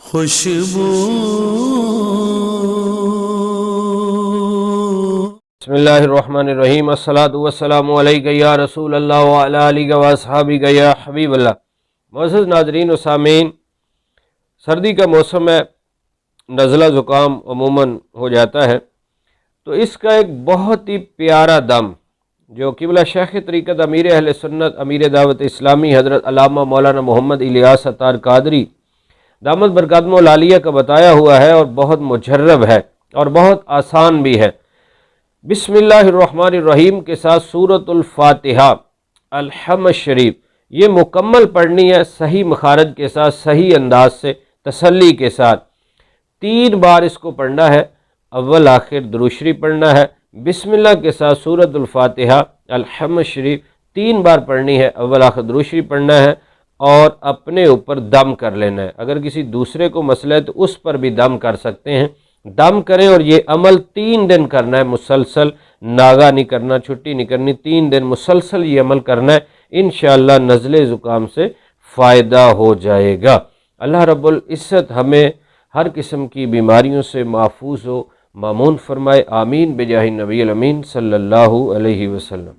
خوشبو بسم اللہ الرحمن الرحیم، الصلاۃ والسلام علیک یا رسول اللہ وعلی آلہ واصحابہ یا حبیب اللہ۔ معزز ناظرین و سامعین، سردی کا موسم ہے، نزلہ زکام عموماً ہو جاتا ہے، تو اس کا ایک بہت ہی پیارا دم جو قبلہ شیخ طریقت امیر اہل سنت امیر دعوت اسلامی حضرت علامہ مولانا محمد الیاس اتار قادری دامت برکاتہ العالیہ کا بتایا ہوا ہے، اور بہت مجرب ہے اور بہت آسان بھی ہے۔ بسم اللہ الرحمن الرحیم کے ساتھ سورۃ الفاتحہ الحمد شریف یہ مکمل پڑھنی ہے، صحیح مخارج کے ساتھ، صحیح انداز سے، تسلی کے ساتھ 3 بار اس کو پڑھنا ہے۔ اول آخر درود شریف پڑھنا ہے، بسم اللہ کے ساتھ سورۃ الفاتحہ الحمد شریف 3 بار پڑھنی ہے، اول آخر درود شریف پڑھنا ہے، اور اپنے اوپر دم کر لینا ہے۔ اگر کسی دوسرے کو مسئلہ ہے تو اس پر بھی دم کر سکتے ہیں، دم کریں، اور یہ عمل 3 دن کرنا ہے مسلسل، ناغا نہیں کرنا، چھٹی نہیں کرنی، 3 دن مسلسل یہ عمل کرنا ہے، انشاءاللہ نزلے زکام سے فائدہ ہو جائے گا۔ اللہ رب العزت ہمیں ہر قسم کی بیماریوں سے محفوظ و مامون فرمائے، آمین بجاہ نبی الامین صلی اللہ علیہ وسلم۔